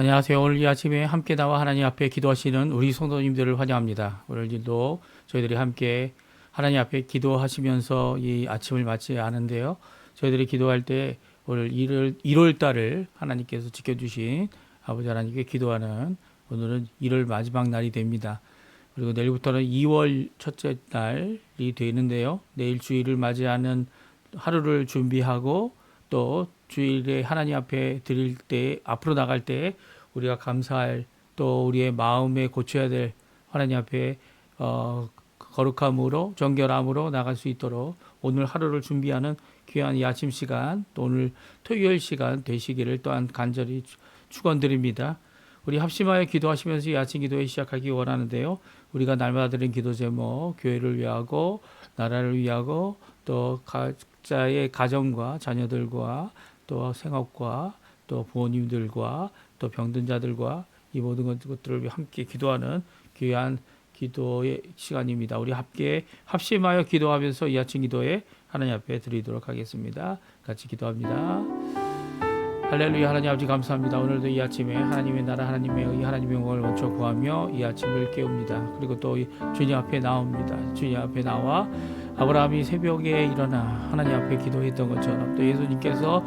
안녕하세요. 오늘 이 아침에 함께 나와 하나님 앞에 기도하시는 우리 성도님들을 환영합니다. 오늘도 저희들이 함께 하나님 앞에 기도하시면서 이 아침을 맞지 않은데요. 저희들이 기도할 때 오늘 1월 달을 하나님께서 지켜주신 아버지 하나님께 기도하는 오늘은 1월 마지막 날이 됩니다. 그리고 내일부터는 2월 첫째 날이 되는데요. 내일 주일을 맞이하는 하루를 준비하고 또 주일에 하나님 앞에 드릴 때 앞으로 나갈 때 우리가 감사할 또 우리의 마음에 고쳐야 될 하나님 앞에 거룩함으로 정결함으로 나갈 수 있도록 오늘 하루를 준비하는 귀한 이 아침 시간 또 오늘 토요일 시간 되시기를 또한 간절히 축원드립니다. 우리 합심하여 기도하시면서 이 아침 기도회 시작하기 원하는데요. 우리가 날마다 드린 기도 제목 교회를 위하고 나라를 위하고 또 각자의 가정과 자녀들과 또 생업과 또 부모님들과 또 병든 자들과 이 모든 것들을 함께 기도하는 귀한 기도의 시간입니다. 우리 함께 합심하여 기도하면서 이 아침 기도에 하나님 앞에 드리도록 하겠습니다. 같이 기도합니다. 할렐루야. 하나님 아버지 감사합니다. 오늘도 이 아침에 하나님의 나라 하나님의 의 하나님의 영광을 먼저 구하며 이 아침을 깨웁니다. 그리고 또 주님 앞에 나옵니다. 주님 앞에 나와 아브라함이 새벽에 일어나 하나님 앞에 기도했던 것처럼 또 예수님께서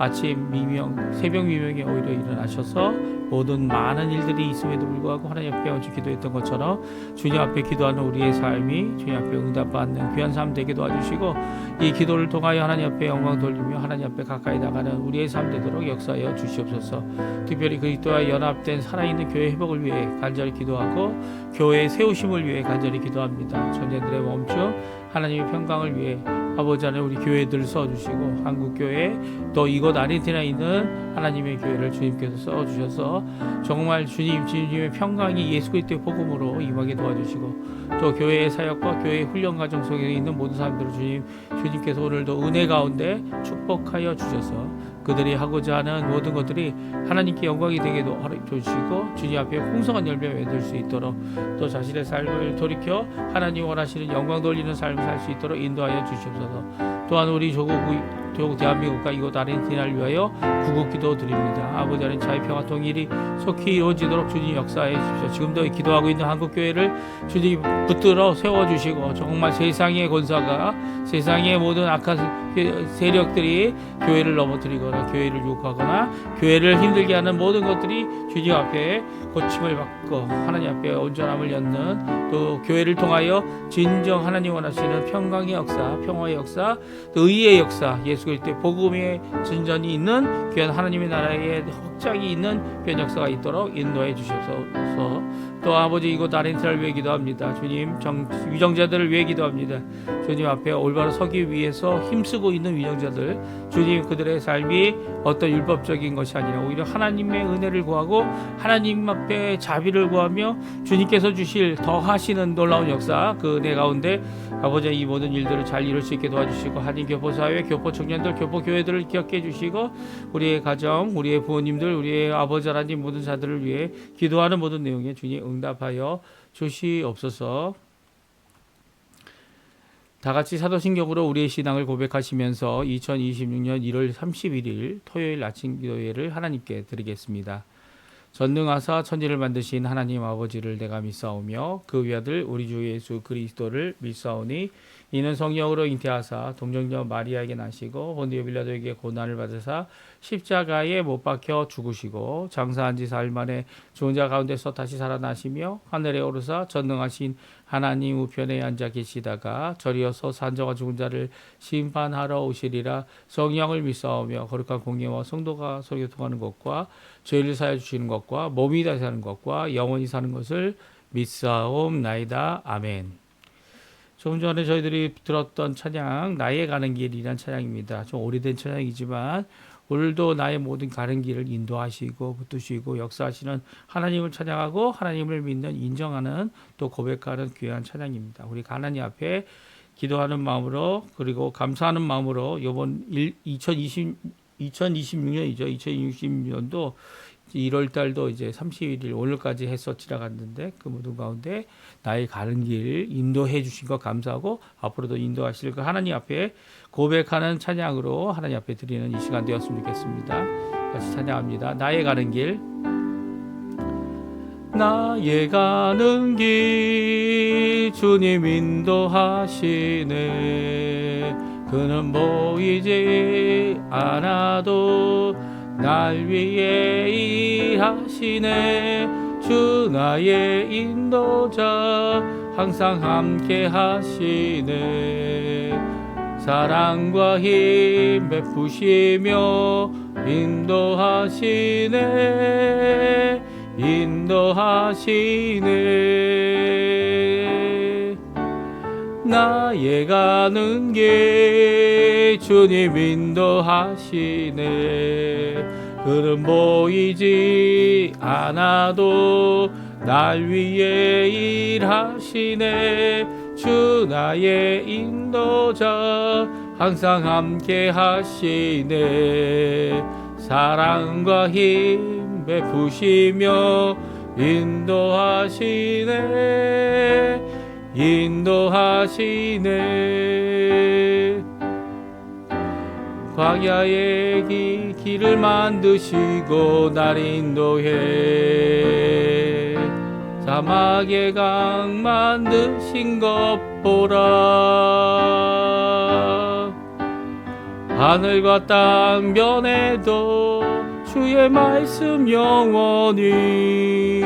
아침 미명 새벽 미명에 오히려 일어나셔서 모든 많은 일들이 있음에도 불구하고 하나님 앞에 얹혀 기도했던 것처럼 주님 앞에 기도하는 우리의 삶이 주님 앞에 응답받는 귀한 삶 되게 도와주시고 이 기도를 통하여 하나님 앞에 영광 돌리며 하나님 앞에 가까이 나가는 우리의 삶 되도록 역사하여 주시옵소서. 특별히 그리스도와 연합된 살아있는 교회 회복을 위해 간절히 기도하고 교회의 세우심을 위해 간절히 기도합니다. 전쟁들의 멈춤 하나님의 평강을 위해 아버지 안에 우리 교회들을 써주시고 한국교회 또 이곳 아르헨티나에 있는 하나님의 교회를 주님께서 써주셔서 정말 주님의 평강이 예수 그리스도의 복음으로 임하게 도와주시고 또 교회의 사역과 교회의 훈련 과정 속에 있는 모든 사람들을 주님께서 오늘도 은혜 가운데 축복하여 주셔서 그들이 하고자 하는 모든 것들이 하나님께 영광이 되게 도와주시고 주님 앞에 풍성한 열매 맺을 수 있도록 또 자신의 삶을 돌이켜 하나님 원하시는 영광 돌리는 삶을 살 수 있도록 인도하여 주시옵소서. 또한 우리 조국 대한민국과 이곳 아르헨티나를 위하여 구국기도 드립니다. 아버지 하나님 자유 평화 통일이 속히 이루어지도록 주님 역사해 주십시오. 지금도 기도하고 있는 한국교회를 주님 붙들어 세워주시고 정말 세상의 권사가 세상의 모든 악한 세력들이 교회를 넘어뜨리거나 교회를 유혹하거나 교회를 힘들게 하는 모든 것들이 주님 앞에 고침을 받고 하나님 앞에 온전함을 얻는 또 교회를 통하여 진정 하나님 원하시는 평강의 역사, 평화의 역사, 또 의의 역사, 예수 그리스도의 복음의 진전이 있는 귀한 하나님의 나라의 확장이 있는 귀한 역사가 있도록 인도해 주셔서 또 아버지 이곳 아르헨티나를 위해 기도합니다. 주님 위정자들을 위해 기도합니다. 주님 앞에 올바로 서기 위해서 힘쓰고 있는 위정자들 주님 그들의 삶이 어떤 율법적인 것이 아니라 오히려 하나님의 은혜를 구하고 하나님 앞에 자비를 구하며 주님께서 주실 더 하시는 놀라운 역사 그 은혜 가운데 아버지 이 모든 일들을 잘 이룰 수 있게 도와주시고 한인 교포사회 교포 청년들 교포 교회들을 기억해 주시고 우리의 가정 우리의 부모님들 우리의 아버지 하나님 모든 자들을 위해 기도하는 모든 내용에 주님 응답하여 주시옵소서. 다 같이 사도신경으로 우리의 신앙을 고백하시면서 2026년 1월 31일 토요일 아침 기도회를 하나님께 드리겠습니다. 전능하사 천지를 만드신 하나님 아버지를 내가 믿사오며 그 외아들 우리 주 예수 그리스도를 믿사오니 이는 성령으로 잉태하사 동정녀 마리아에게 나시고 본디오 빌라도에게 고난을 받으사 십자가에 못 박혀 죽으시고 장사한 지 사흘 만에 죽은 자 가운데서 다시 살아나시며 하늘에 오르사 전능하신 하나님 우편에 앉아 계시다가 저리어서 산자와 죽은 자를 심판하러 오시리라. 성령을 믿사오며 거룩한 공예와 성도가 서로 교통하는 것과 죄를 사하여 주시는 것과 몸이 다시 사는 것과 영원히 사는 것을 믿사옵나이다. 아멘. 조금 전에 저희들이 들었던 찬양 나의 가는 길이란 찬양입니다. 좀 오래된 찬양이지만 오늘도 나의 모든 가는 길을 인도하시고 붙드시고 역사하시는 하나님을 찬양하고 하나님을 믿는 인정하는 또 고백하는 귀한 찬양입니다. 우리 하나님 앞에 기도하는 마음으로 그리고 감사하는 마음으로 이번 2026년이죠. 2026년도 1월 달도 이제 31일 오늘까지 해서 지나갔는데 그 모든 가운데 나의 가는 길 인도해 주신 것 감사하고 앞으로도 인도하실 그 하나님 앞에 고백하는 찬양으로 하나님 앞에 드리는 이 시간 되었으면 좋겠습니다. 같이 찬양합니다. 나의 가는 길 나의 가는 길 주님 인도하시네. 그는 보이지 않아도 날 위해 일하시네. 주 나의 인도자 항상 함께 하시네. 사랑과 힘 베푸시며 인도하시네. 인도하시네. 나의 가는 길 주님 인도하시네. 그는 보이지 않아도 날 위해 일하시네. 주 나의 인도자 항상 함께 하시네. 사랑과 힘 베푸시며 인도하시네. 인도하시네. 광야의 길을 만드시고 날 인도해. 사막의 강 만드신 것 보라. 하늘과 땅 변해도 주의 말씀 영원히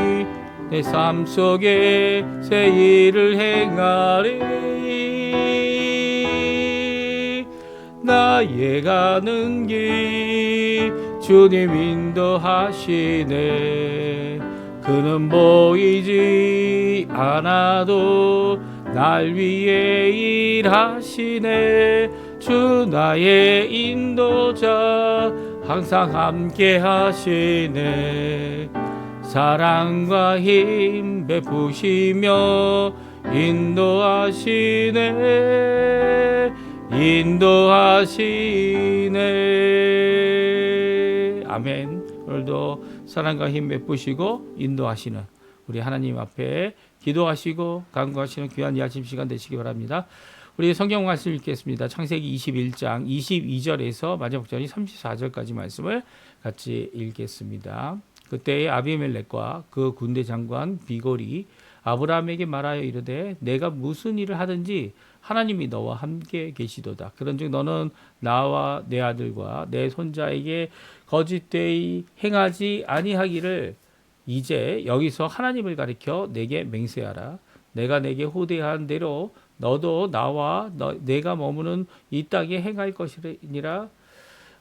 내 삶 속에 새 일을 행하리. 나의 가는 길 주님 인도하시네. 그는 보이지 않아도 날 위해 일하시네. 주 나의 인도자 항상 함께 하시네. 사랑과 힘 베푸시며 인도하시네. 인도하시네. 아멘. 오늘도 사랑과 힘 베푸시고 인도하시는 우리 하나님 앞에 기도하시고 간구하시는 귀한 이 아침 시간 되시기 바랍니다. 우리 성경 말씀 읽겠습니다. 창세기 21장 22절에서 마지막 절이 34절까지 말씀을 같이 읽겠습니다. 그때에 아비멜렉과 그 군대 장관 비골이 아브라함에게 말하여 이르되 내가 무슨 일을 하든지 하나님이 너와 함께 계시도다. 그런즉 너는 나와 내 아들과 내 손자에게 거짓되이 행하지 아니하기를 이제 여기서 하나님을 가리켜 내게 맹세하라. 내가 내게 호대한 대로 너도 나와 내가 머무는 이 땅에 행할 것이니라.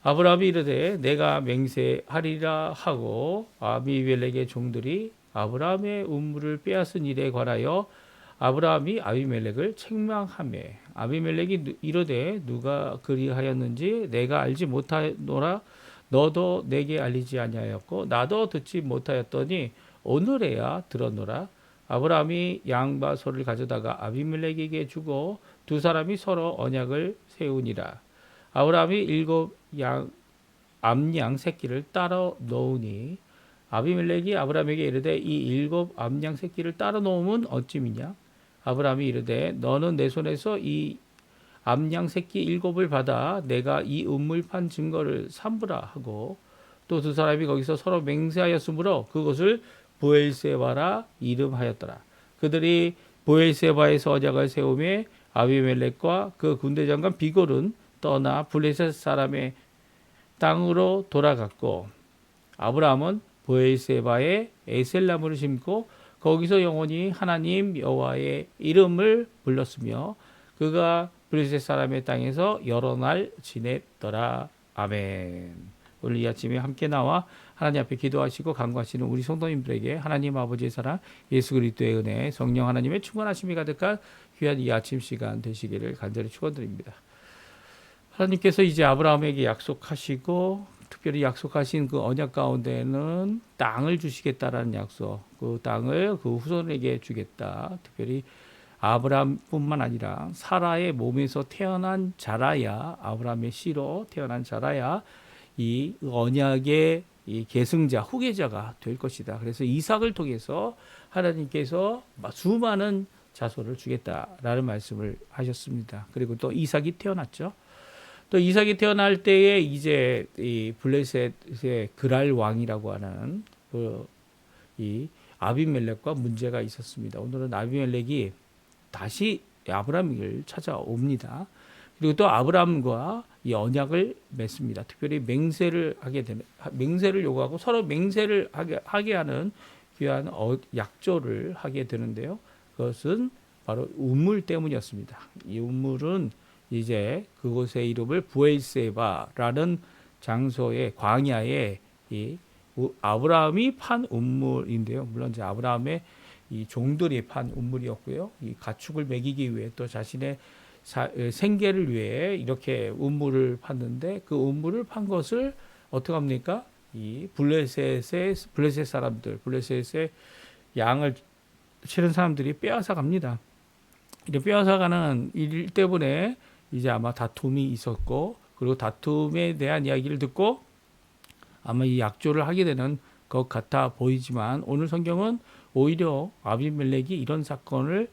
아브라함이 이르되 내가 맹세하리라 하고 아비멜렉의 종들이 아브라함의 우물을 빼앗은 일에 관하여 아브라함이 아비멜렉을 책망하매 아비멜렉이 이르되 누가 그리하였는지 내가 알지 못하노라. 너도 내게 알리지 아니하였고 나도 듣지 못하였더니 오늘에야 들었노라. 아브라함이 양과 소를 가져다가 아비멜렉에게 주고 두 사람이 서로 언약을 세우니라. 아브라함이 7 암양 새끼를 따로 놓으니 아비멜렉이 아브라함에게 이르되 이 7 암양 새끼를 따로 놓으면 어찌미냐. 아브라함이 이르되 너는 내 손에서 이 암양 새끼 7을 받아 내가 이 우물판 증거를 삼으라 하고 또 두 사람이 거기서 서로 맹세하였으므로 그곳을 브엘세바라 이름하였더라. 그들이 브엘세바에서 언약을 세우며 아비멜렉과 그 군대 장관 비골은 떠나 블레셋 사람의 땅으로 돌아갔고 아브라함은 브엘세바에 에셀나무를 심고 거기서 영원히 하나님 여호와의 이름을 불렀으며 그가 블레셋 사람의 땅에서 여러 날 지냈더라. 아멘. 오늘 이 아침에 함께 나와 하나님 앞에 기도하시고 간구하시는 우리 성도님들에게 하나님 아버지의 사랑, 예수 그리스도의 은혜, 성령 하나님의 충만하심이 가득한 귀한 이 아침 시간 되시기를 간절히 축원드립니다. 하나님께서 이제 아브라함에게 약속하시고 특별히 약속하신 그 언약 가운데는 땅을 주시겠다라는 약속, 그 땅을 그 후손에게 주겠다. 특별히 아브라함뿐만 아니라 사라의 몸에서 태어난 자라야, 아브라함의 씨로 태어난 자라야 이 언약의 이 계승자, 후계자가 될 것이다. 그래서 이삭을 통해서 하나님께서 수많은 자손을 주겠다라는 말씀을 하셨습니다. 그리고 또 이삭이 태어났죠. 또 이삭이 태어날 때에 이제 이 블레셋의 그랄 왕이라고 하는 이 아비멜렉과 문제가 있었습니다. 오늘은 아비멜렉이 다시 아브라함을 찾아옵니다. 그리고 또 아브라함과 이 언약을 맺습니다. 특별히 맹세를 요구하고 서로 맹세를 하게 하는 귀한 약조를 하게 되는데요. 그것은 바로 우물 때문이었습니다. 이 우물은 이제 그곳의 이름을 부엘세바라는 장소의 광야에 이 아브라함이 판 우물인데요. 물론 이제 아브라함의 이 종들이 판 우물이었고요. 이 가축을 먹이기 위해 또 자신의 생계를 위해 이렇게 우물을 팠는데 그 우물을 판 것을 어떻게 합니까? 이 블레셋 사람들, 블레셋의 양을 치는 사람들이 빼앗아 갑니다. 이렇게 빼앗아 가는 일 때문에 이제 아마 다툼이 있었고, 그리고 다툼에 대한 이야기를 듣고 아마 이 약조를 하게 되는 것 같아 보이지만 오늘 성경은 오히려 아비멜렉이 이런 사건을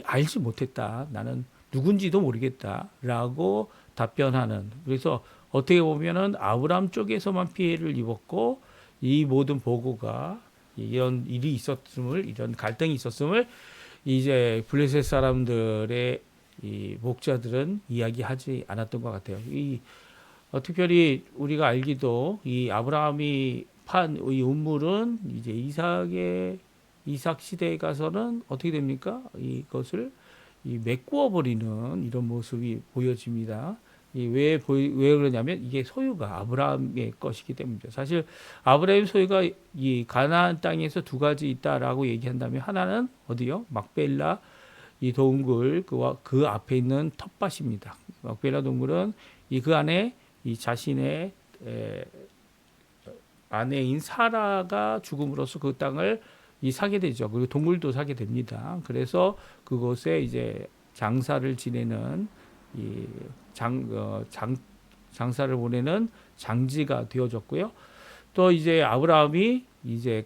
알지 못했다. 나는 누군지도 모르겠다라고 답변하는. 그래서 어떻게 보면은 아브라함 쪽에서만 피해를 입었고 이 모든 보고가 이런 일이 있었음을, 이런 갈등이 있었음을 이제 블레셋 사람들의 이 목자들은 이야기하지 않았던 것 같아요. 특별히 우리가 알기도 이 아브라함이 판 이 우물은 이제 이삭 시대에 가서는 어떻게 됩니까? 이것을 메꾸어 버리는 이런 모습이 보여집니다. 왜 그러냐면 이게 소유가 아브라함의 것이기 때문이죠. 사실 아브라함 소유가 이 가나안 땅에서 두 가지 있다라고 얘기한다면 하나는 어디요? 막벨라 이 동굴 그 앞에 있는 텃밭입니다. 막벨라 동굴은 그 안에 이 자신의 아내인 사라가 죽음으로써 그 땅을 사게 되죠. 그리고 동물도 사게 됩니다. 그래서 그곳에 이제 장사를 지내는 장사를 보내는 장지가 되어졌고요. 또 이제 아브라함이 이제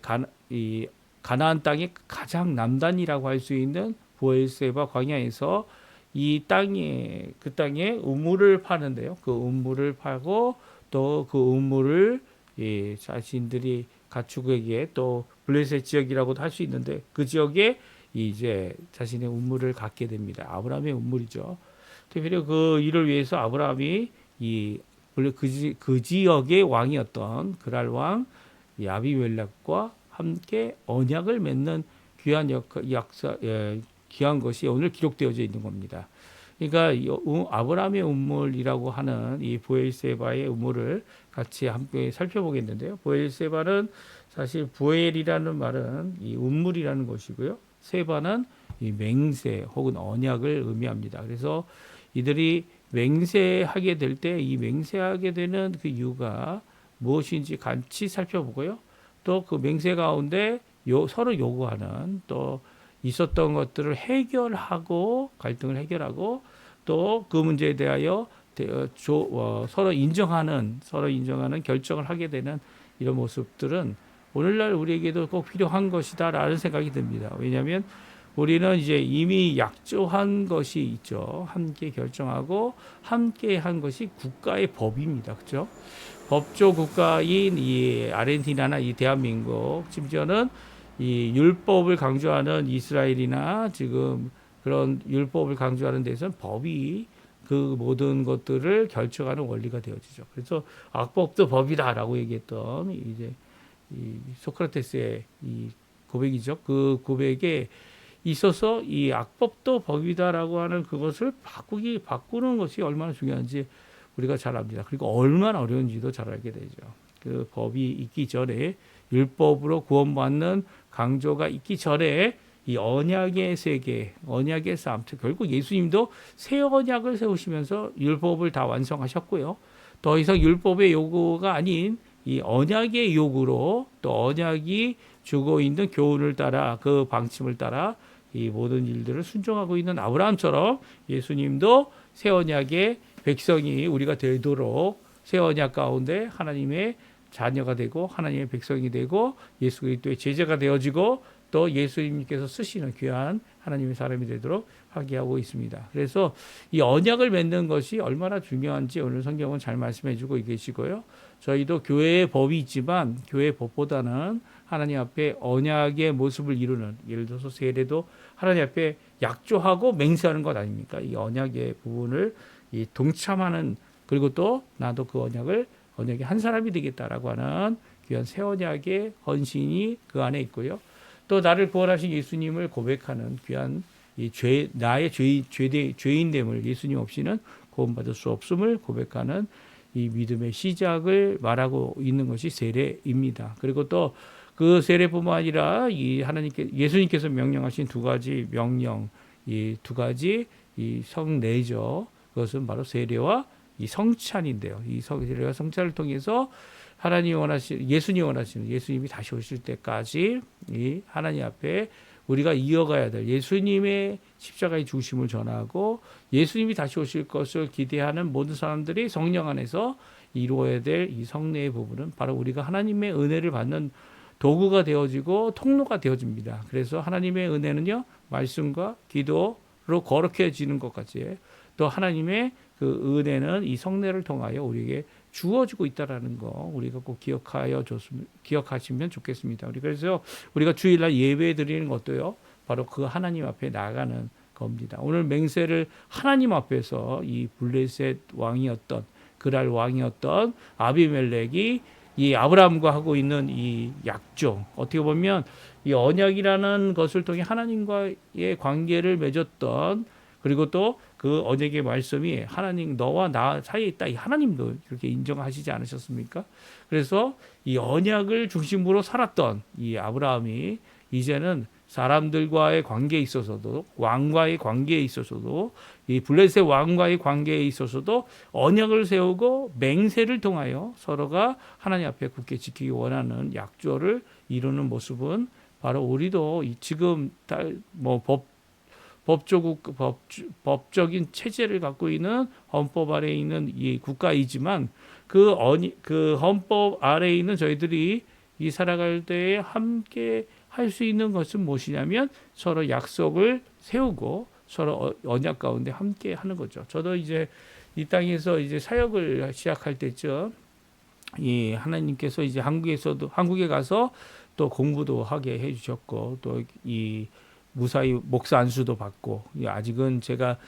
가나안 땅의 가장 남단이라고 할 수 있는 보엘세바 광야에서 그 땅에 우물을 파는데요. 그 우물을 파고 또 그 우물을 자신들이 가축에게 또 블레셋 지역이라고도 할 수 있는데 그 지역에 이제 자신의 우물을 갖게 됩니다. 아브라함의 우물이죠. 특별히 그 일을 위해서 아브라함이 그 지역의 왕이었던 그랄 왕 아비멜렉과 함께 언약을 맺는 귀한 것이 오늘 기록되어져 있는 겁니다. 그러니까 아브라함의 우물이라고 하는 이 보엘세바의 우물을 같이 함께 살펴보겠는데요. 보엘세바는 사실 부엘이라는 말은 이 우물이라는 것이고요. 세바는 이 맹세 혹은 언약을 의미합니다. 그래서 이들이 맹세하게 될 때 이 맹세하게 되는 그 이유가 무엇인지 같이 살펴보고요. 또 그 맹세 가운데 서로 요구하는 또 있었던 것들을 해결하고 갈등을 해결하고 또 그 문제에 대하여 서로 인정하는 결정을 하게 되는 이런 모습들은 오늘날 우리에게도 꼭 필요한 것이다라는 생각이 듭니다. 왜냐하면 우리는 이제 이미 약조한 것이 있죠. 함께 결정하고 함께 한 것이 국가의 법입니다. 그렇죠? 법조 국가인 이 아르헨티나나 이 대한민국, 심지어는 이 율법을 강조하는 이스라엘이나 지금 그런 율법을 강조하는 데서는 법이 그 모든 것들을 결정하는 원리가 되어지죠. 그래서 악법도 법이다라고 얘기했던 이제 이 소크라테스의 이 고백이죠. 그 고백에 있어서 이 악법도 법이다라고 하는 그것을 바꾸는 것이 얼마나 중요한지 우리가 잘 압니다. 그리고 얼마나 어려운지도 잘 알게 되죠. 그 법이 있기 전에 율법으로 구원받는 강조가 있기 전에 이 언약의 세계, 언약의 삶, 결국 예수님도 새 언약을 세우시면서 율법을 다 완성하셨고요. 더 이상 율법의 요구가 아닌 이 언약의 요구로 또 언약이 주고 있는 교훈을 따라 그 방침을 따라 이 모든 일들을 순종하고 있는 아브라함처럼 예수님도 새 언약의 백성이 우리가 되도록 새 언약 가운데 하나님의 자녀가 되고 하나님의 백성이 되고 예수 그리스도의 제자가 되어지고 또 예수님께서 쓰시는 귀한 하나님의 사람이 되도록 하게 하고 있습니다. 그래서 이 언약을 맺는 것이 얼마나 중요한지 오늘 성경은 잘 말씀해 주고 계시고요. 저희도 교회의 법이 있지만 교회의 법보다는 하나님 앞에 언약의 모습을 이루는, 예를 들어서 세례도 하나님 앞에 약조하고 맹세하는 것 아닙니까? 이 언약의 부분을 이 동참하는, 그리고 또 나도 그 언약의 한 사람이 되겠다라고 하는 귀한 새 언약의 헌신이 그 안에 있고요. 또 나를 구원하신 예수님을 고백하는 귀한 이 나의 죄인됨을 예수님 없이는 구원받을 수 없음을 고백하는 이 믿음의 시작을 말하고 있는 것이 세례입니다. 그리고 또 그 세례뿐만 아니라 이 예수님께서 명령하신 두 가지 명령, 이 두 가지 이 성례죠. 그것은 바로 세례와 이 성찬인데요. 이 세례와 성찬을 통해서 예수님이 다시 오실 때까지 이 하나님 앞에 우리가 이어가야 될 예수님의 십자가의 죽으심을 전하고 예수님이 다시 오실 것을 기대하는 모든 사람들이 성령 안에서 이루어야 될 이 성례의 부분은 바로 우리가 하나님의 은혜를 받는 도구가 되어지고 통로가 되어집니다. 그래서 하나님의 은혜는요, 말씀과 기도로 거룩해지는 것 같이 또 하나님의 그 은혜는 이 성례를 통하여 우리에게 주어지고 있다라는 거 우리가 꼭 기억하시면 좋겠습니다. 그래서 우리가 주일날 예배 드리는 것도요, 바로 그 하나님 앞에 나가는 겁니다. 오늘 맹세를 하나님 앞에서 이 블레셋 왕이었던, 그랄 왕이었던 아비멜렉이 이 아브라함과 하고 있는 이 약조, 어떻게 보면 이 언약이라는 것을 통해 하나님과의 관계를 맺었던, 그리고 또 그 언약의 말씀이 하나님 너와 나 사이에 있다, 이 하나님도 그렇게 인정하시지 않으셨습니까? 그래서 이 언약을 중심으로 살았던 이 아브라함이 이제는 사람들과의 관계에 있어서도, 왕과의 관계에 있어서도, 이 블레셋 왕과의 관계에 있어서도 언약을 세우고 맹세를 통하여 서로가 하나님 앞에 굳게 지키기 원하는 약조를 이루는 모습은 바로 우리도 지금 법적인 체제를 갖고 있는 헌법 아래에 있는 이 국가이지만 그 헌법 아래에 있는 저희들이 이 살아갈 때에 함께 할 수 있는 것은 무엇이냐면 서로 약속을 세우고 서로 언약 가운데 함께 하는 거죠. 저도 이제 이 땅에서 이제 사역을 시작할 때쯤 이 하나님께서 이제 한국에 가서 또 공부도 하게 해주셨고 또 이 무사히 목사 안수도 받고, 아직은 제가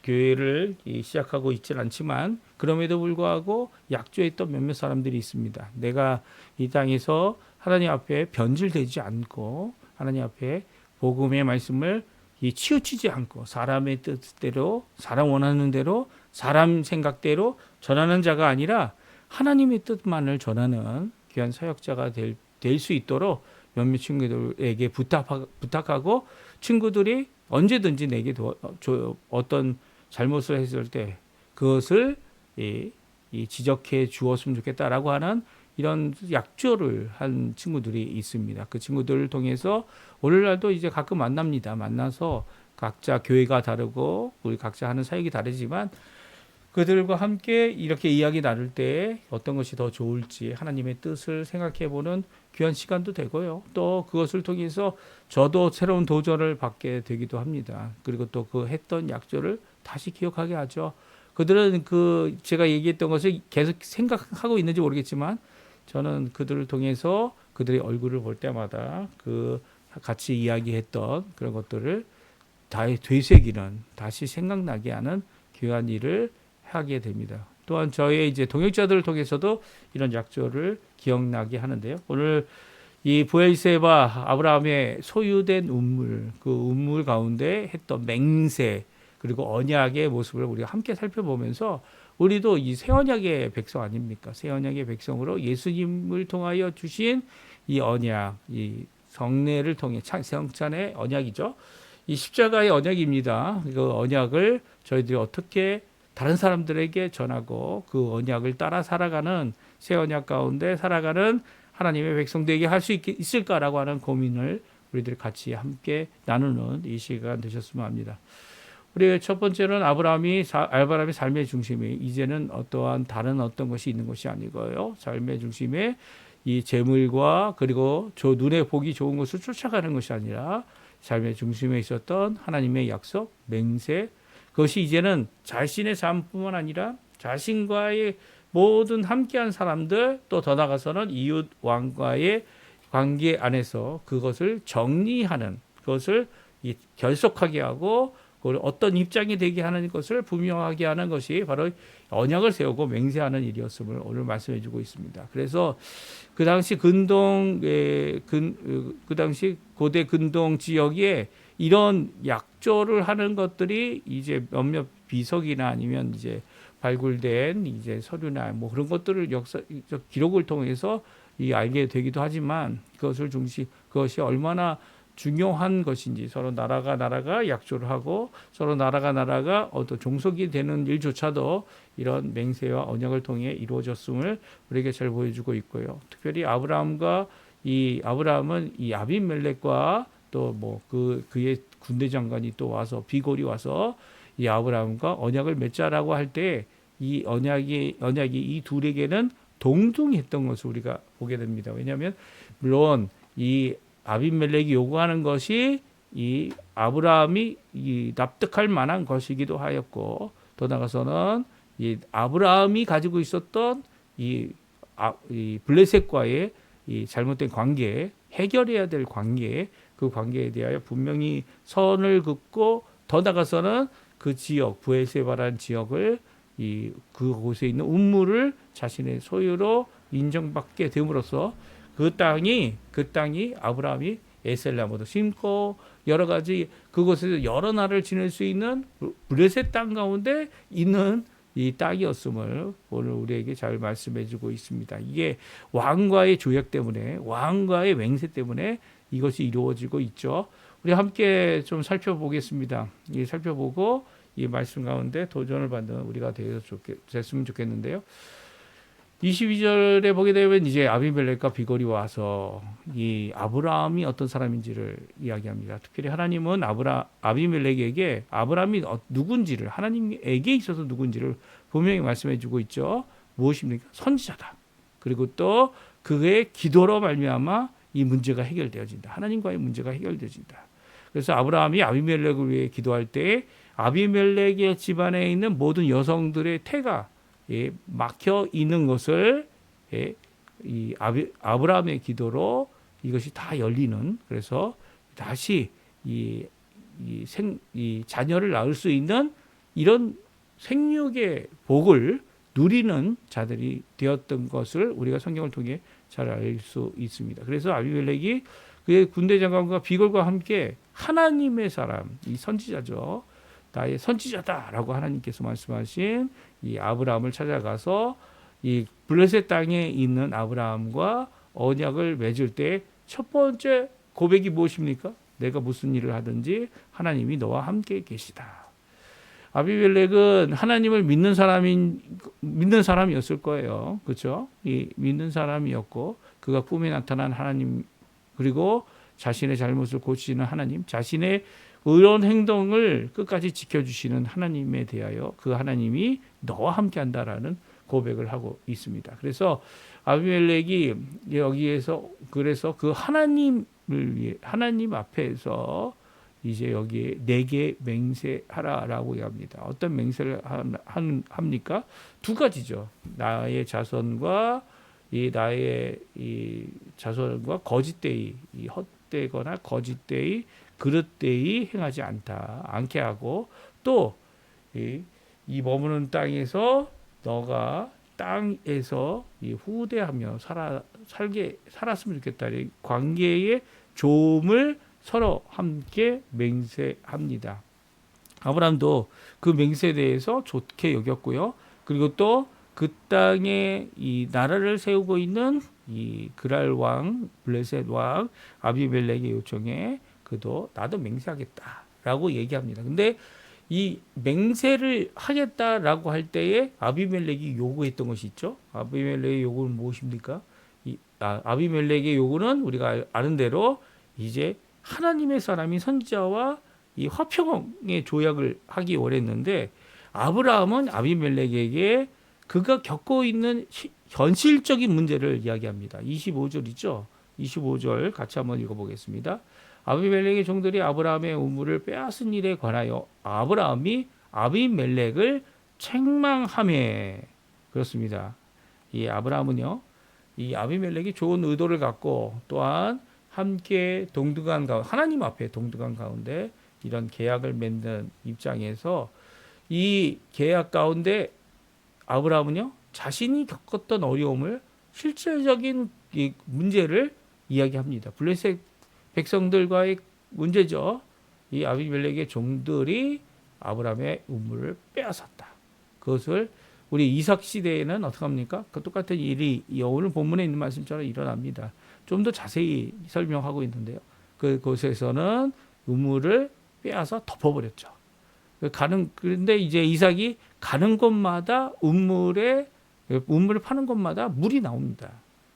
교회를 시작하고 있지는 않지만 그럼에도 불구하고 약조했던 몇몇 사람들이 있습니다. 내가 이 땅에서 하나님 앞에 변질되지 않고 하나님 앞에 복음의 말씀을 치우치지 않고 사람의 뜻대로, 사람 원하는 대로, 사람 생각대로 전하는 자가 아니라 하나님의 뜻만을 전하는 귀한 사역자가 될 수 있도록 몇몇 친구들에게 부탁하고, 친구들이 언제든지 내게 어떤 잘못을 했을 때 그것을 지적해 주었으면 좋겠다라고 하는 이런 약조를 한 친구들이 있습니다. 그 친구들을 통해서 오늘날도 이제 가끔 만납니다. 만나서 각자 교회가 다르고 우리 각자 하는 사역이 다르지만 그들과 함께 이렇게 이야기 나눌 때 어떤 것이 더 좋을지 하나님의 뜻을 생각해보는 귀한 시간도 되고요. 또 그것을 통해서 저도 새로운 도전을 받게 되기도 합니다. 그리고 또 그 했던 약조를 다시 기억하게 하죠. 그들은 제가 얘기했던 것을 계속 생각하고 있는지 모르겠지만 저는 그들을 통해서 그들의 얼굴을 볼 때마다 같이 이야기했던 그런 것들을 되새기는, 다시 생각나게 하는 귀한 일을 하게 됩니다. 또한 저의 이제 동역자들을 통해서도 이런 약조를 기억나게 하는데요. 오늘 이 브엘세바 아브라함의 소유된 운물, 그 운물 가운데 했던 맹세 그리고 언약의 모습을 우리가 함께 살펴보면서 우리도 이 새 언약의 백성 아닙니까? 새 언약의 백성으로 예수님을 통하여 주신 이 언약, 이 성례를 통해 성찬의 언약이죠. 이 십자가의 언약입니다. 그 언약을 저희들이 어떻게 다른 사람들에게 전하고 그 언약을 따라 살아가는, 새 언약 가운데 살아가는 하나님의 백성들에게 할 수 있을까라고 하는 고민을 우리들이 같이 함께 나누는 이 시간 되셨으면 합니다. 우리 첫 번째는 아브라함의 삶의 중심이 이제는 어떠한 다른 어떤 것이 있는 것이 아니고요. 삶의 중심에 이 재물과 그리고 저 눈에 보기 좋은 것을 쫓아가는 것이 아니라 삶의 중심에 있었던 하나님의 약속, 맹세, 그것이 이제는 자신의 삶뿐만 아니라 자신과의 모든 함께한 사람들, 또 더 나아가서는 이웃 왕과의 관계 안에서 그것을 정리하는 그것을 결속하게 하고 그걸 어떤 입장이 되게 하는 것을 분명하게 하는 것이 바로 언약을 세우고 맹세하는 일이었음을 오늘 말씀해 주고 있습니다. 그래서 그 당시 그 당시 고대 근동 지역에 이런 약조를 하는 것들이 이제 몇몇 비석이나 아니면 이제 발굴된 이제 서류나 뭐 그런 것들을 역사적 기록을 통해서 알게 되기도 하지만 그것이 얼마나 중요한 것인지 서로 나라가 약조를 하고 서로 나라가 어떤 종속이 되는 일조차도 이런 맹세와 언약을 통해 이루어졌음을 우리에게 잘 보여주고 있고요. 특별히 아브라함은 이 아비멜렉과 또 뭐 그의 군대 장관이 또 와서 비골이 와서 이 아브라함과 언약을 맺자라고 할 때 이 언약이 이 둘에게는 동등했던 것을 우리가 보게 됩니다. 왜냐하면 물론 이 아비멜렉이 요구하는 것이 이 아브라함이 납득할 만한 것이기도 하였고 더 나아가서는 이 아브라함이 가지고 있었던 이 블레셋과의 이 잘못된 관계, 해결해야 될 관계, 그 관계에 대하여 분명히 선을 긋고 더 나아가서는 그 지역 브에세바라는 지역을 그곳에 있는 우물을 자신의 소유로 인정받게 됨으로써 그 땅이 아브라함이 에셀나무도 심고 여러 가지 그곳에서 여러 날을 지낼 수 있는 블레셋 땅 가운데 있는 이 땅이었음을 오늘 우리에게 잘 말씀해주고 있습니다. 이게 왕과의 조약 때문에 왕과의 맹세 때문에 이것이 이루어지고 있죠. 우리 함께 좀 살펴보겠습니다. 살펴보고 이 말씀 가운데 도전을 받는 우리가 됐으면 좋겠는데요. 22절에 보게 되면 이제 아비멜렉과 비골이 와서 이 아브라함이 어떤 사람인지를 이야기합니다. 특별히 하나님은 아비멜렉에게 아브라함이 누군지를 하나님에게 있어서 누군지를 분명히 말씀해 주고 있죠. 무엇입니까? 선지자다. 그리고 또 그의 기도로 말미암아 이 문제가 해결되어진다. 하나님과의 문제가 해결되어진다. 그래서 아브라함이 아비멜렉을 위해 기도할 때 아비멜렉의 집안에 있는 모든 여성들의 태가 막혀 있는 것을 이 아브라함의 기도로 이것이 다 열리는 그래서 다시 이 자녀를 낳을 수 있는 이런 생육의 복을 누리는 자들이 되었던 것을 우리가 성경을 통해 잘 알 수 있습니다. 그래서 아비멜렉이 그의 군대 장관과 비골과 함께 하나님의 사람, 이 선지자죠. 나의 선지자다라고 하나님께서 말씀하신 이 아브라함을 찾아가서 이 블레셋 땅에 있는 아브라함과 언약을 맺을 때 첫 번째 고백이 무엇입니까? 내가 무슨 일을 하든지 하나님이 너와 함께 계시다. 아비멜렉은 하나님을 믿는 사람이었을 거예요. 그렇죠? 이 믿는 사람이었고 그가 꿈에 나타난 하나님 그리고 자신의 잘못을 고치시는 하나님, 자신의 의로운 행동을 끝까지 지켜주시는 하나님에 대하여 그 하나님이 너와 함께한다라는 고백을 하고 있습니다. 그래서 아비멜렉이 여기에서 그래서 그 하나님을 위해 하나님 앞에서 이제 여기에 내게 맹세하라라고 합니다. 어떤 맹세를 합니까? 두 가지죠. 나의 자손과 나의 자손과 거짓되이 헛되거나 거짓되이 그릇되이 행하지 않게 하고 또 이 머무는 땅에서 너가 땅에서 후대하며 살았으면 좋겠다. 관계의 조음을 서로 함께 맹세합니다. 아브라함도 그 맹세에 대해서 좋게 여겼고요. 그리고 또 그 땅에 이 나라를 세우고 있는 이 그랄 왕, 블레셋 왕 아비멜렉의 요청에 그도 나도 맹세하겠다라고 얘기합니다. 근데 이 맹세를 하겠다라고 할 때에 아비멜렉이 요구했던 것이 있죠. 아비멜렉의 요구는 무엇입니까? 아비멜렉의 요구는 우리가 아는 대로 이제 하나님의 사람인 선지자와 이 화평의 조약을 하기 원했는데 아브라함은 아비멜렉에게 그가 겪고 있는 현실적인 문제를 이야기합니다. 25절이죠. 25절 같이 한번 읽어보겠습니다. 아비멜렉의 종들이 아브라함의 우물을 빼앗은 일에 관하여 아브라함이 아비멜렉을 책망하며 그렇습니다. 이 아브라함은요 이 아비멜렉이 좋은 의도를 갖고 또한 함께 동등한 가운데 하나님 앞에 동등한 가운데 이런 계약을 맺는 입장에서 이 계약 가운데 아브라함은요 자신이 겪었던 어려움을 실질적인 이 문제를 이야기합니다. 블레셋 백성들과의 문제죠. 이 아비멜렉의 종들이 아브라함의 우물을 빼앗았다. 그것을 우리 이삭 시대에는 어떻게 합니까? 그 똑같은 일이 오늘 본문에 있는 말씀처럼 일어납니다. 좀 더 자세히 설명하고 있는데요. 그곳에서는 우물을 빼앗아 덮어버렸죠. 그런데 이제 이삭이 가는 곳마다 우물을 파는 곳마다 물이 나옵니다.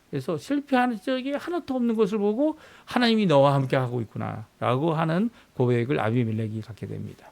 그래서 실패하는 적이 하나도 없는 것을 보고 하나님이 너와 함께 하고 있구나라고 하는 고백을 아비멜렉이 갖게 됩니다.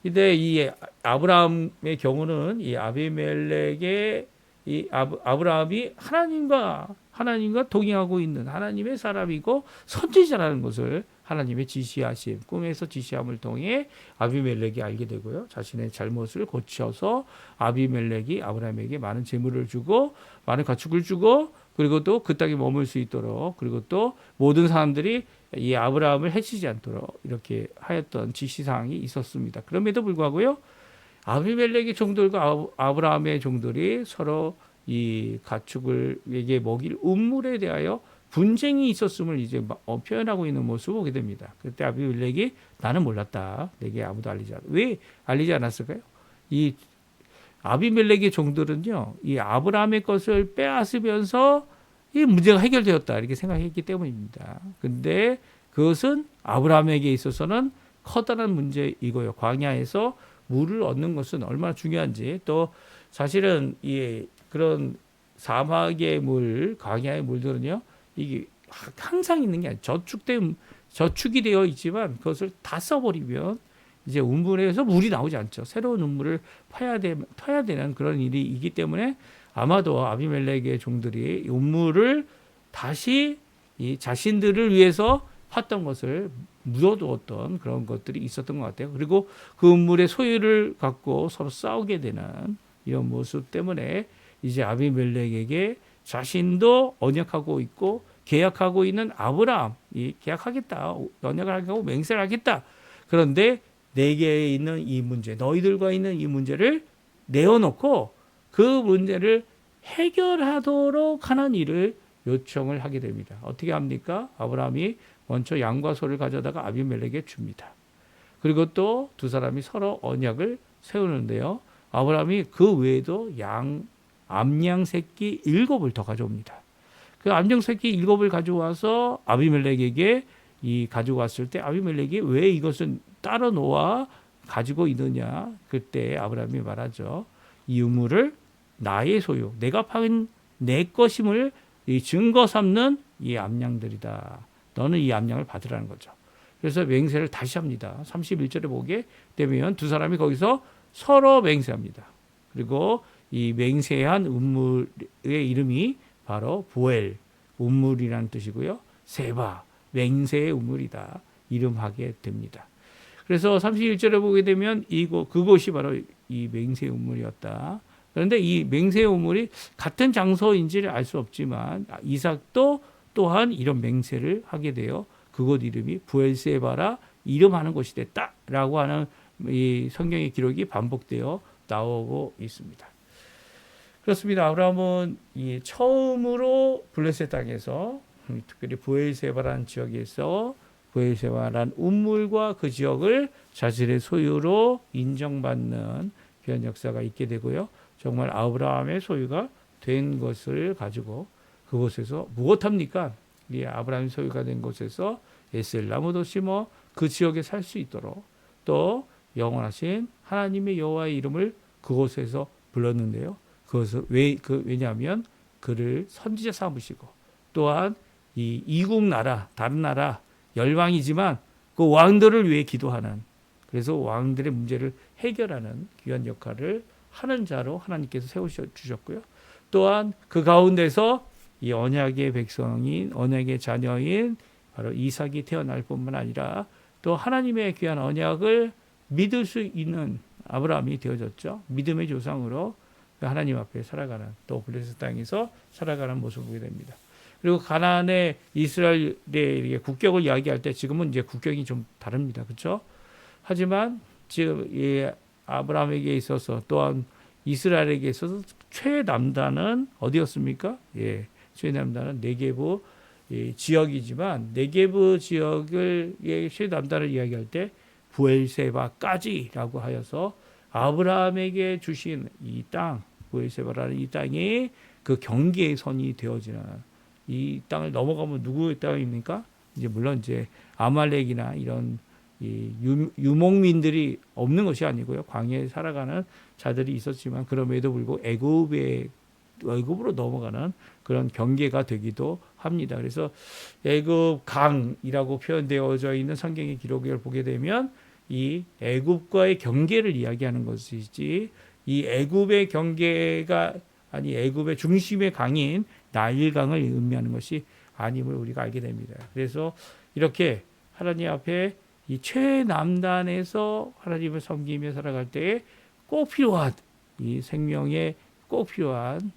근데 이 아브라함의 경우는 이 아비멜렉의 이 아브라함이 하나님과 동행하고 있는 하나님의 사람이고 선지자라는 것을 하나님의 지시하심, 꿈에서 지시함을 통해 아비멜렉이 알게 되고요. 자신의 잘못을 고쳐서 아비멜렉이 아브라함에게 많은 재물을 주고 많은 가축을 주고 그리고 또 그 땅에 머물 수 있도록 그리고 또 모든 사람들이 이 아브라함을 해치지 않도록 이렇게 하였던 지시사항이 있었습니다. 그럼에도 불구하고요. 아비멜렉의 종들과 아브라함의 종들이 서로 이 가축을에게 먹일 우물에 대하여 분쟁이 있었음을 이제 표현하고 있는 모습을 보게 됩니다. 그때 아비멜렉이 나는 몰랐다. 내게 아무도 알리지 않았다. 왜 알리지 않았을까요? 이 아비멜렉의 종들은요, 이 아브라함의 것을 빼앗으면서 이 문제가 해결되었다 이렇게 생각했기 때문입니다. 근데 그것은 아브라함에게 있어서는 커다란 문제이고요. 광야에서 물을 얻는 것은 얼마나 중요한지 또 사실은 이 그런 사막의 물, 광야의 물들은요, 이게 항상 있는 게 아니에요. 저축이 되어 있지만 그것을 다 써버리면 이제 우물에서 물이 나오지 않죠. 새로운 우물을 터야 되는 그런 일이기 때문에 아마도 아비멜렉의 종들이 우물을 다시 이 자신들을 위해서 팠던 것을 묻어두었던 그런 것들이 있었던 것 같아요. 그리고 그 우물의 소유를 갖고 서로 싸우게 되는 이런 모습 때문에 이제 아비멜렉에게 자신도 언약하고 있고 계약하고 있는 아브라함, 계약하겠다, 언약을 하고 맹세를 하겠다. 그런데 내게 있는 이 문제, 너희들과 있는 이 문제를 내어놓고 그 문제를 해결하도록 하는 일을 요청을 하게 됩니다. 어떻게 합니까? 아브라함이 먼저 양과 소를 가져다가 아비멜렉에게 줍니다. 그리고 또 두 사람이 서로 언약을 세우는데요. 아브라함이 그 외에도 암양 새끼 7을 더 가져옵니다. 그 암양 새끼 7을 가져와서 아비멜렉에게 가져왔을 때 아비멜렉이 왜 이것은 따로 놓아 가지고 있느냐. 그때 아브라함이 말하죠. 이 우물을 나의 소유, 내가 파인 내 것임을 증거 삼는 이 암양들이다. 너는 이 암양을 받으라는 거죠. 그래서 맹세를 다시 합니다. 31절에 보게 되면 두 사람이 거기서 서로 맹세합니다. 그리고 이 맹세한 우물의 이름이 바로 보엘, 우물이라는 뜻이고요. 세바, 맹세의 우물이다. 이름하게 됩니다. 그래서 31절에 보게 되면 그곳이 바로 이 맹세의 우물이었다. 그런데 이 맹세의 우물이 같은 장소인지를 알 수 없지만 이삭도 또한 이런 맹세를 하게 되어 그곳 이름이 부엘세바라 이름하는 곳이 됐다라고 하는 이 성경의 기록이 반복되어 나오고 있습니다. 그렇습니다. 아브라함은 처음으로 블레셋 땅에서 특별히 부엘세바라는 지역에서 부엘세바라는 우물과 그 지역을 자신의 소유로 인정받는 그런 역사가 있게 되고요. 정말 아브라함의 소유가 된 것을 가지고 그곳에서 무엇합니까? 이 아브라함의 소유가 된 곳에서 에셀 나무도 심어 그 지역에 살 수 있도록 또 영원하신 하나님의 여호와의 이름을 그곳에서 불렀는데요. 그것은 왜냐하면 그를 선지자 삼으시고 또한 이 이국 나라 다른 나라 열왕이지만 그 왕들을 위해 기도하는 그래서 왕들의 문제를 해결하는 귀한 역할을 하는 자로 하나님께서 세우셔주셨고요. 또한 그 가운데서 이 언약의 백성인 언약의 자녀인 바로 이삭이 태어날 뿐만 아니라 또 하나님의 귀한 언약을 믿을 수 있는 아브라함이 되어졌죠. 믿음의 조상으로 하나님 앞에 살아가는 또 블레셋 땅에서 살아가는 모습을 보게 됩니다. 그리고 가나안의 이스라엘의 국격을 이야기할 때 지금은 이제 국격이 좀 다릅니다. 그렇죠? 하지만 지금 이 아브라함에게 있어서 또한 이스라엘에게 있어서 최남단은 어디였습니까? 예, 최남단은 네게브 지역이지만 네게브 지역을 최남단을 이야기할 때 부엘세바까지라고 하여서 아브라함에게 주신 이 땅, 부엘세바라는 이 땅이 그 경계의 선이 되어지는 이 땅을 넘어가면 누구의 땅입니까? 이제 물론 이제 아말렉이나 이런 이 유목민들이 없는 것이 아니고요. 광야에 살아가는 자들이 있었지만 그럼에도 불구하고 애굽으로 넘어가는 그런 경계가 되기도 합니다. 그래서 애굽 강이라고 표현되어져 있는 성경의 기록을 보게 되면 이 애굽과의 경계를 이야기하는 것이지 이 애굽의 경계가 아니 애굽의 중심의 강인 나일강을 의미하는 것이 아님을 우리가 알게 됩니다. 그래서 이렇게 하나님 앞에 이 최남단에서 하나님을 섬기며 살아갈 때에 꼭 필요한 이 생명에 꼭 필요한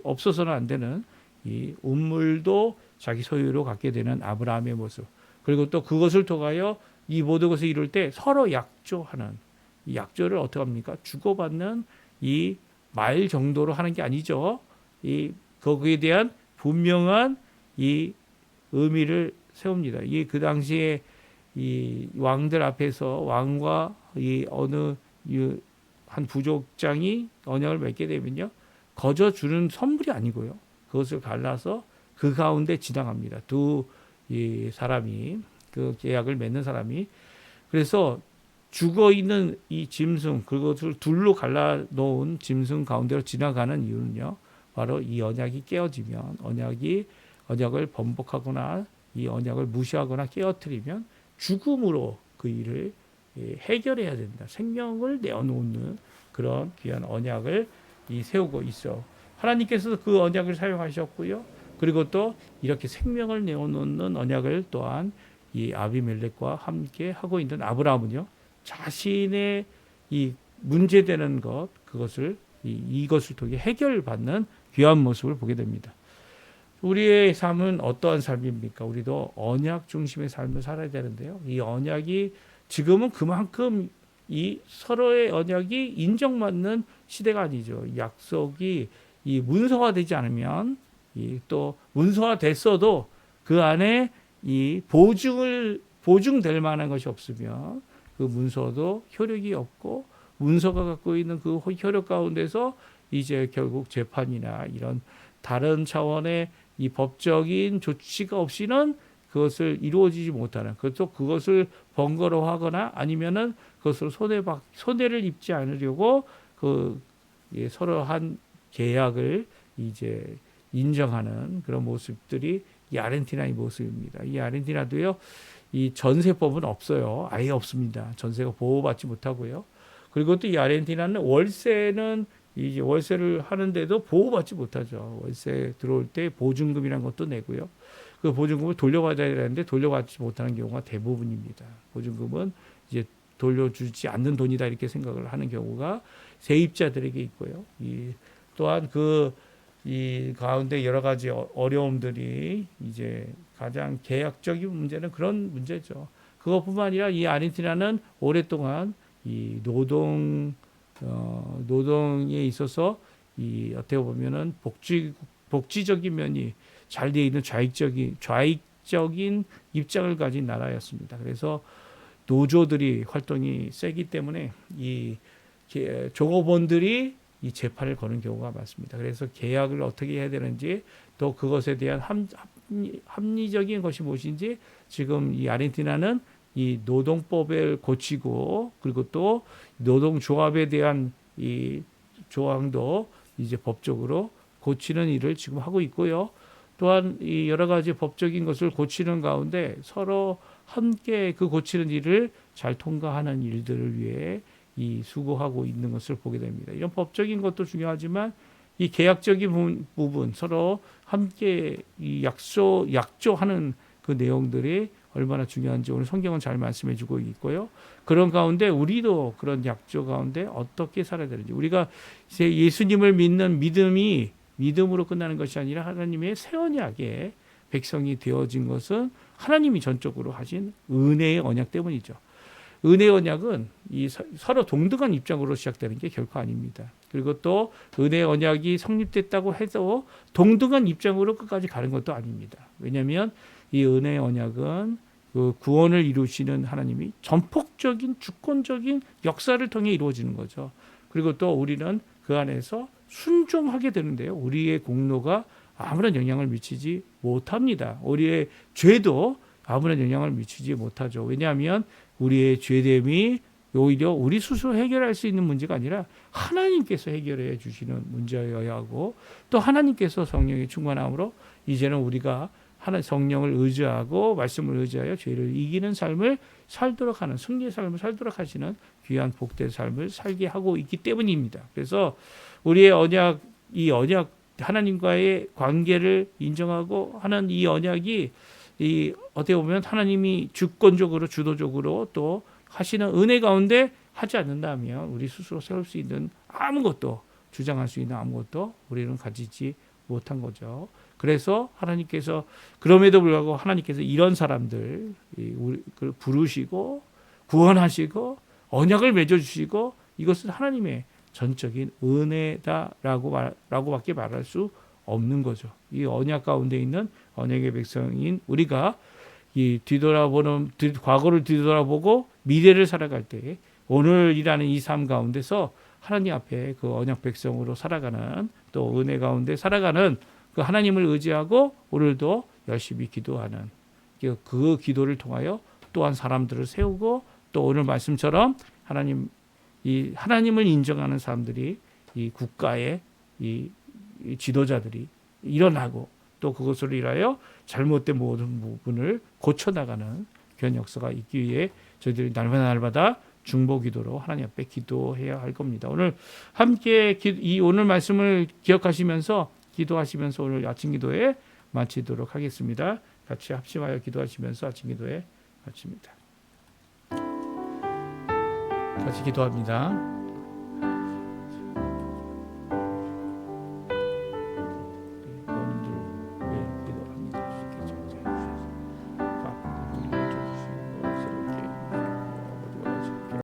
없어서는 안 되는 이 운물도 자기 소유로 갖게 되는 아브라함의 모습. 그리고 또 그것을 통하여 이 모든 것을 이룰 때 서로 약조하는 이 약조를 어떻게 합니까? 주고받는 이 말 정도로 하는 게 아니죠. 이 거기에 대한 분명한 이 의미를 세웁니다. 이 그 당시에 이 왕들 앞에서 왕과 이 어느 한 부족장이 언약을 맺게 되면요, 거저 주는 선물이 아니고요, 그것을 갈라서 그 가운데 지나갑니다. 두 이 사람이 그 계약을 맺는 사람이 그래서 죽어 있는 이 짐승 그것을 둘로 갈라 놓은 짐승 가운데로 지나가는 이유는요, 바로 이 언약이 깨어지면 언약을 번복하거나 이 언약을 무시하거나 깨어뜨리면 죽음으로 그 일을 해결해야 된다. 생명을 내어놓는 그런 귀한 언약을 세우고 있어. 하나님께서 그 언약을 사용하셨고요. 그리고 또 이렇게 생명을 내어놓는 언약을 또한 이 아비멜렉과 함께 하고 있는 아브라함은요, 자신의 이 문제되는 그것을 이것을 통해 해결받는 귀한 모습을 보게 됩니다. 우리의 삶은 어떠한 삶입니까? 우리도 언약 중심의 삶을 살아야 되는데요. 이 언약이 지금은 그만큼 이 서로의 언약이 인정받는 시대가 아니죠. 약속이 이 문서화되지 않으면 또 문서화됐어도 그 안에 이 보증될 만한 것이 없으면 그 문서도 효력이 없고 문서가 갖고 있는 그 효력 가운데서 이제 결국 재판이나 이런 다른 차원의 이 법적인 조치가 없이는 그것을 이루어지지 못하는 그것을 번거로워하거나 아니면은 그것을 손해를 입지 않으려고 서로 한 계약을 이제 인정하는 그런 모습들이 이 아르헨티나의 모습입니다. 이 아르헨티나도요, 이 전세법은 없어요. 아예 없습니다. 전세가 보호받지 못하고요. 그리고 또 이 아르헨티나는 월세를 하는데도 보호받지 못하죠. 월세 들어올 때 보증금이라는 것도 내고요. 그 보증금을 돌려받아야 되는데 돌려받지 못하는 경우가 대부분입니다. 보증금은 이제 돌려주지 않는 돈이다 이렇게 생각을 하는 경우가 세입자들에게 있고요. 또한 이 가운데 여러 가지 어려움들이 이제 가장 계약적인 문제는 그런 문제죠. 그것뿐만 아니라 이 아르헨티나는 오랫동안 이 노동에 있어서 이 어떻게 보면은 복지적인 면이 잘 되어 있는 좌익적인 입장을 가진 나라였습니다. 그래서 노조들이 활동이 세기 때문에 이 종업원들이 이 재판을 거는 경우가 많습니다. 그래서 계약을 어떻게 해야 되는지 또 그것에 대한 합리적인 것이 무엇인지 지금 이 아르헨티나는 이 노동법을 고치고 그리고 또 노동조합에 대한 이 조항도 이제 법적으로 고치는 일을 지금 하고 있고요. 또한 이 여러 가지 법적인 것을 고치는 가운데 서로 함께 그 고치는 일을 잘 통과하는 일들을 위해 이 수고하고 있는 것을 보게 됩니다. 이런 법적인 것도 중요하지만 이 계약적인 부분 서로 함께 이 약조하는 그 내용들이 얼마나 중요한지 오늘 성경은 잘 말씀해 주고 있고요. 그런 가운데 우리도 그런 약조 가운데 어떻게 살아야 되는지, 우리가 이제 예수님을 믿는 믿음이 믿음으로 끝나는 것이 아니라 하나님의 새 언약의 백성이 되어진 것은 하나님이 전적으로 하신 은혜의 언약 때문이죠. 은혜의 언약은 이 서로 동등한 입장으로 시작되는 게 결코 아닙니다. 그리고 또 은혜의 언약이 성립됐다고 해도 동등한 입장으로 끝까지 가는 것도 아닙니다. 왜냐하면 이 은혜의 언약은 그 구원을 이루시는 하나님이 전폭적인 주권적인 역사를 통해 이루어지는 거죠. 그리고 또 우리는 그 안에서 순종하게 되는데요. 우리의 공로가 아무런 영향을 미치지 못합니다. 우리의 죄도 아무런 영향을 미치지 못하죠. 왜냐하면 우리의 죄됨이 오히려 우리 스스로 해결할 수 있는 문제가 아니라 하나님께서 해결해 주시는 문제여야 하고, 또 하나님께서 성령의 충만함으로 이제는 우리가 하나님 성령을 의지하고 말씀을 의지하여 죄를 이기는 삶을 살도록 하는, 승리의 삶을 살도록 하시는 귀한 복된 삶을 살게 하고 있기 때문입니다. 그래서 우리의 언약, 이 언약 하나님과의 관계를 인정하고 하는 이 언약이 이 어떻게 보면 하나님이 주권적으로 주도적으로 또 하시는 은혜 가운데 하지 않는다면 우리 스스로 세울 수 있는 아무것도, 주장할 수 있는 아무것도 우리는 가지지 못한 거죠. 그래서 하나님께서, 그럼에도 불구하고 하나님께서 이런 사람들 부르시고 구원하시고 언약을 맺어주시고, 이것은 하나님의 전적인 은혜다라고밖에 말할 수 없는 거죠. 이 언약 가운데 있는 언약의 백성인 우리가 이 과거를 뒤돌아보고 미래를 살아갈 때 오늘이라는 이 삶 가운데서 하나님 앞에 그 언약 백성으로 살아가는, 또 은혜 가운데 살아가는 그 하나님을 의지하고 오늘도 열심히 기도하는 그 기도를 통하여 또한 사람들을 세우고, 또 오늘 말씀처럼 하나님을 인정하는 사람들이, 이 국가의 이 지도자들이 일어나고, 또 그것을 위하여 잘못된 모든 부분을 고쳐나가는 그런 역사가 있기 위해 저희들이 날마다 중보기도로 하나님 앞에 기도해야 할 겁니다. 오늘 함께 이 오늘 말씀을 기억하시면서 기도하시면서 오늘 아침 기도에 마치도록 하겠습니다. 같이 합심하여 기도하시면서 아침 기도에 마칩니다. 같이 기도합니다.